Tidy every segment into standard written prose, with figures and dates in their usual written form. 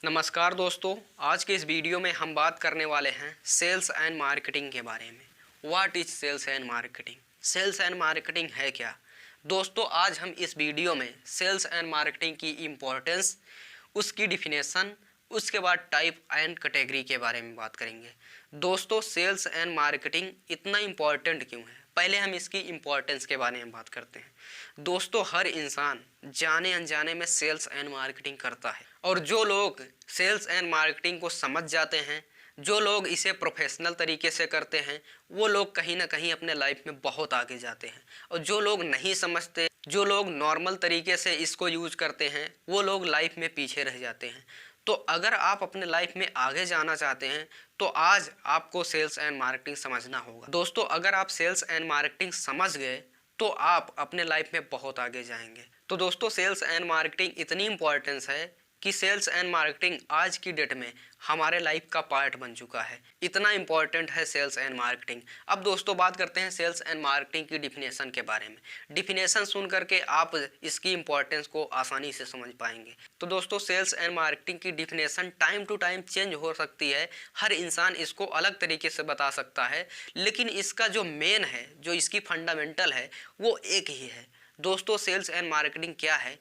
नमस्कार दोस्तों, आज के इस वीडियो में हम बात करने वाले हैं सेल्स एंड मार्केटिंग के बारे में। What is sales and marketing? Sales and marketing है क्या? दोस्तों, आज हम इस वीडियो में सेल्स एंड मार्केटिंग की इम्पोर्टेंस, उसकी डिफिनेशन, उसके बाद टाइप एंड कैटेगरी के बारे में बात करेंगे। दोस्तों, सेल्स एंड मार्केटिंग इतना इम्पोर्टेंट क्यों है? पहले हम इसकी इम्पोर्टेंस के बारे में बात करते हैं। दोस्तों, हर इंसान जाने अनजाने में सेल्स एंड मार्केटिंग करता है, और जो लोग सेल्स एंड मार्केटिंग को समझ जाते हैं, जो लोग इसे प्रोफेशनल तरीके से करते हैं, वो लोग कहीं ना कहीं अपने लाइफ में बहुत आगे जाते हैं। और जो लोग नहीं समझते, जो लोग नॉर्मल तरीके से इसको यूज करते हैं, वो लोग लाइफ में पीछे रह जाते हैं। तो अगर आप अपने लाइफ में आगे जाना चाहते हैं तो आज आपको सेल्स एंड मार्केटिंग समझना होगा। दोस्तों, अगर आप सेल्स एंड मार्केटिंग समझ गए तो आप अपने लाइफ में बहुत आगे जाएंगे। तो दोस्तों, सेल्स एंड मार्केटिंग इतनी इंपॉर्टेंस है कि सेल्स एंड मार्केटिंग आज की डेट में हमारे लाइफ का पार्ट बन चुका है। इतना इंपॉर्टेंट है सेल्स एंड मार्केटिंग। अब दोस्तों, बात करते हैं सेल्स एंड मार्केटिंग की डिफिनेशन के बारे में। डिफिनेशन सुन करके आप इसकी इंपॉर्टेंस को आसानी से समझ पाएंगे। तो दोस्तों, सेल्स एंड मार्केटिंग की definition time to time change हो सकती है। हर इंसान इसको अलग तरीके से बता सकता है, लेकिन इसका जो मेन है, जो इसकी फंडामेंटल है, वो एक ही है। दोस्तों, सेल्स एंड मार्केटिंग क्या है?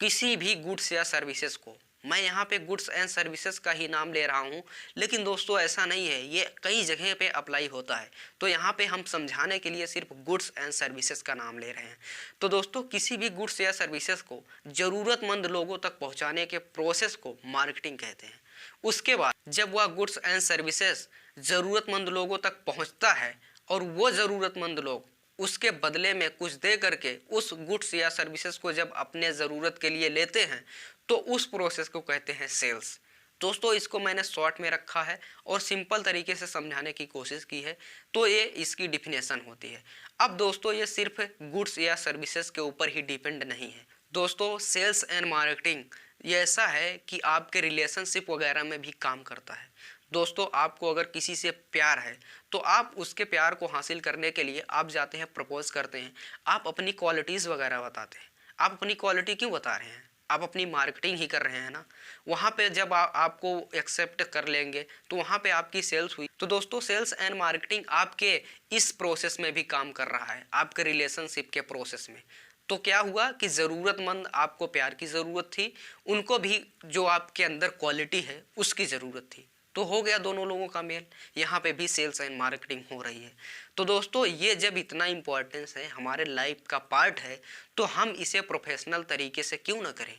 किसी भी गुड्स या सर्विसेज को, मैं यहाँ पे गुड्स एंड सर्विसेज का ही नाम ले रहा हूँ, लेकिन दोस्तों ऐसा नहीं है, ये कई जगह पे अप्लाई होता है। तो यहाँ पे हम समझाने के लिए सिर्फ गुड्स एंड सर्विसेज का नाम ले रहे हैं। तो दोस्तों, किसी भी गुड्स या सर्विसेज को ज़रूरतमंद लोगों तक पहुँचाने के प्रोसेस को मार्केटिंग कहते हैं। उसके बाद जब वह गुड्स एंड सर्विसेज ज़रूरतमंद लोगों तक पहुँचता है और वो ज़रूरतमंद लोग उसके बदले में कुछ दे करके उस गुड्स या सर्विसेज को जब अपने ज़रूरत के लिए लेते हैं, तो उस प्रोसेस को कहते हैं सेल्स। दोस्तों, इसको मैंने शॉर्ट में रखा है और सिंपल तरीके से समझाने की कोशिश की है, तो ये इसकी डिफिनेशन होती है। अब दोस्तों, ये सिर्फ गुड्स या सर्विसेज के ऊपर ही डिपेंड नहीं है। दोस्तों, सेल्स एंड मार्केटिंग ये ऐसा है कि आपके रिलेशनशिप वगैरह में भी काम करता है। दोस्तों, आपको अगर किसी से प्यार है तो आप उसके प्यार को हासिल करने के लिए आप जाते हैं, प्रपोज करते हैं, आप अपनी क्वालिटीज़ वगैरह बताते हैं। आप अपनी क्वालिटी क्यों बता रहे हैं? आप अपनी मार्केटिंग ही कर रहे हैं ना। वहाँ पे जब आपको एक्सेप्ट कर लेंगे तो वहाँ पे आपकी सेल्स हुई। तो दोस्तों, सेल्स एंड मार्केटिंग आपके इस प्रोसेस में भी काम कर रहा है, आपके रिलेशनशिप के प्रोसेस में। तो क्या हुआ कि ज़रूरतमंद, आपको प्यार की ज़रूरत थी, उनको भी जो आपके अंदर क्वालिटी है उसकी ज़रूरत थी, तो हो गया दोनों लोगों का मेल। यहाँ पे भी सेल्स एंड मार्केटिंग हो रही है। तो दोस्तों, ये जब इतना इम्पोर्टेंस है, हमारे लाइफ का पार्ट है, तो हम इसे प्रोफेशनल तरीके से क्यों ना करें?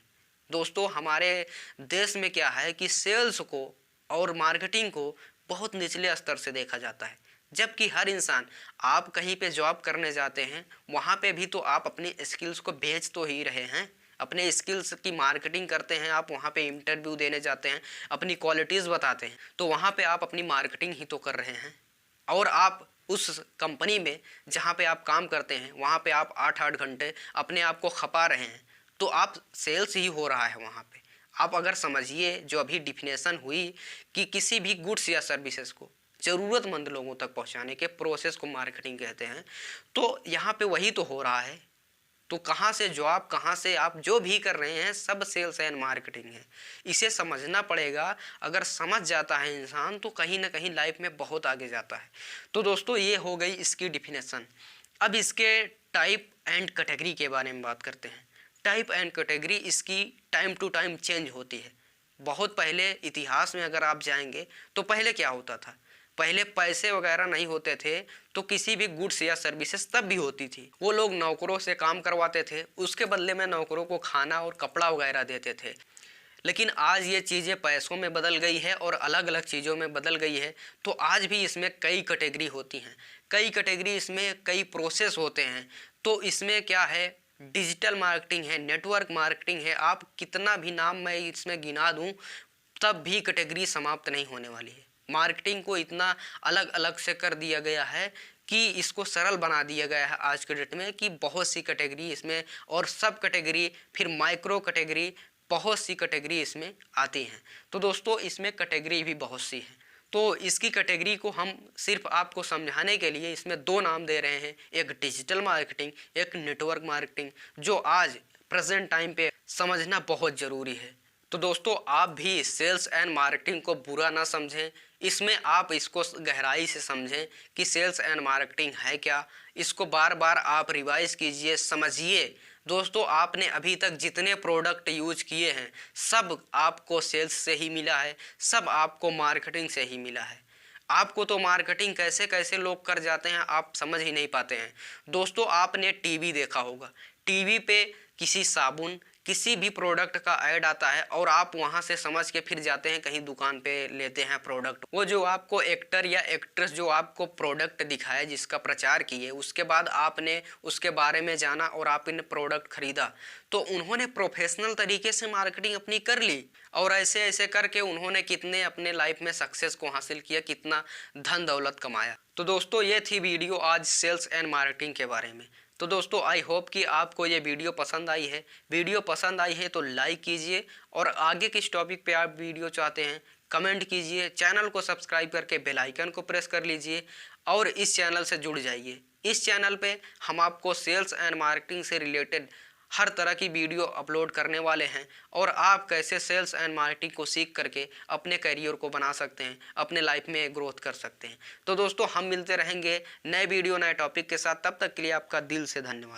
दोस्तों, हमारे देश में क्या है कि सेल्स को और मार्केटिंग को बहुत निचले स्तर से देखा जाता है, जबकि हर इंसान, आप कहीं पे जॉब करने जाते हैं, वहाँ पे भी तो आप अपनी स्किल्स को बेच तो ही रहे हैं, अपने स्किल्स की मार्केटिंग करते हैं। आप वहाँ पे इंटरव्यू देने जाते हैं, अपनी क्वालिटीज़ बताते हैं, तो वहाँ पे आप अपनी मार्केटिंग ही तो कर रहे हैं। और आप उस कंपनी में जहाँ पे आप काम करते हैं, वहाँ पे आप 8-8 घंटे अपने आप को खपा रहे हैं, तो आप सेल्स ही हो रहा है वहाँ पे। आप अगर समझिए, जो अभी डिफिनेशन हुई कि किसी भी गुड्स या सर्विसेज को ज़रूरतमंद लोगों तक पहुँचाने के प्रोसेस को मार्केटिंग कहते हैं, तो यहाँ पे वही तो हो रहा है। तो कहाँ से जॉब, कहाँ से आप जो भी कर रहे हैं, सब सेल्स एंड मार्केटिंग है। इसे समझना पड़ेगा। अगर समझ जाता है इंसान तो कहीं ना कहीं लाइफ में बहुत आगे जाता है। तो दोस्तों, ये हो गई इसकी डिफिनेशन। अब इसके टाइप एंड कैटेगरी के बारे में बात करते हैं। टाइप एंड कैटेगरी इसकी टाइम टू टाइम चेंज होती है। बहुत पहले इतिहास में अगर आप जाएंगे तो पहले क्या होता था? पहले पैसे वगैरह नहीं होते थे, तो किसी भी गुड्स या सर्विसेज तब भी होती थी। वो लोग नौकरों से काम करवाते थे, उसके बदले में नौकरों को खाना और कपड़ा वगैरह देते थे। लेकिन आज ये चीज़ें पैसों में बदल गई है और अलग अलग चीज़ों में बदल गई है। तो आज भी इसमें कई कैटेगरी होती हैं, कई कैटेगरी, इसमें कई प्रोसेस होते हैं। तो इसमें क्या है, डिजिटल मार्केटिंग है, नेटवर्क मार्केटिंग है, आप कितना भी नाम मैं इसमें गिना दूँ तब भी कैटेगरी समाप्त नहीं होने वाली है। मार्केटिंग को इतना अलग अलग से कर दिया गया है कि इसको सरल बना दिया गया है आज के डेट में, कि बहुत सी कैटेगरी इसमें, और सब कैटेगरी, फिर माइक्रो कैटेगरी, बहुत सी कैटेगरी इसमें आती हैं। तो दोस्तों, इसमें कैटेगरी भी बहुत सी हैं। तो इसकी कैटेगरी को हम सिर्फ आपको समझाने के लिए इसमें दो नाम दे रहे हैं, एक डिजिटल मार्केटिंग, एक नेटवर्क मार्केटिंग, जो आज प्रेजेंट टाइम पे समझना बहुत ज़रूरी है। तो दोस्तों आप भी सेल्स एंड मार्केटिंग को बुरा ना समझें, इसमें आप इसको गहराई से समझें कि सेल्स एंड मार्केटिंग है क्या। इसको बार बार आप रिवाइज कीजिए, समझिए। दोस्तों आपने अभी तक जितने प्रोडक्ट यूज किए हैं सब आपको सेल्स से ही मिला है, सब आपको मार्केटिंग से ही मिला है। आपको तो मार्केटिंग कैसे कैसे लोग कर जाते हैं आप समझ ही नहीं पाते हैं। दोस्तों आपने टीवी देखा होगा, टीवी पे किसी साबुन किसी भी प्रोडक्ट का ऐड आता है और आप वहां से समझ के फिर जाते हैं कहीं दुकान पे लेते हैं प्रोडक्ट। वो जो आपको एक्टर या एक्ट्रेस जो आपको प्रोडक्ट दिखाया जिसका प्रचार किए, उसके बाद आपने उसके बारे में जाना और आप इन प्रोडक्ट खरीदा, तो उन्होंने प्रोफेशनल तरीके से मार्केटिंग अपनी कर ली और ऐसे ऐसे करके उन्होंने कितने अपने लाइफ में सक्सेस को हासिल किया, कितना धन दौलत कमाया। तो दोस्तों ये थी वीडियो आज सेल्स एंड मार्केटिंग के बारे में। तो दोस्तों आई होप कि आपको ये वीडियो पसंद आई है। वीडियो पसंद आई है तो लाइक कीजिए और आगे किस टॉपिक पे आप वीडियो चाहते हैं कमेंट कीजिए। चैनल को सब्सक्राइब करके बेल आइकन को प्रेस कर लीजिए और इस चैनल से जुड़ जाइए। इस चैनल पे हम आपको सेल्स एंड मार्केटिंग से रिलेटेड हर तरह की वीडियो अपलोड करने वाले हैं और आप कैसे सेल्स एंड मार्केटिंग को सीख करके अपने करियर को बना सकते हैं, अपने लाइफ में ग्रोथ कर सकते हैं। तो दोस्तों हम मिलते रहेंगे नए वीडियो नए टॉपिक के साथ, तब तक के लिए आपका दिल से धन्यवाद।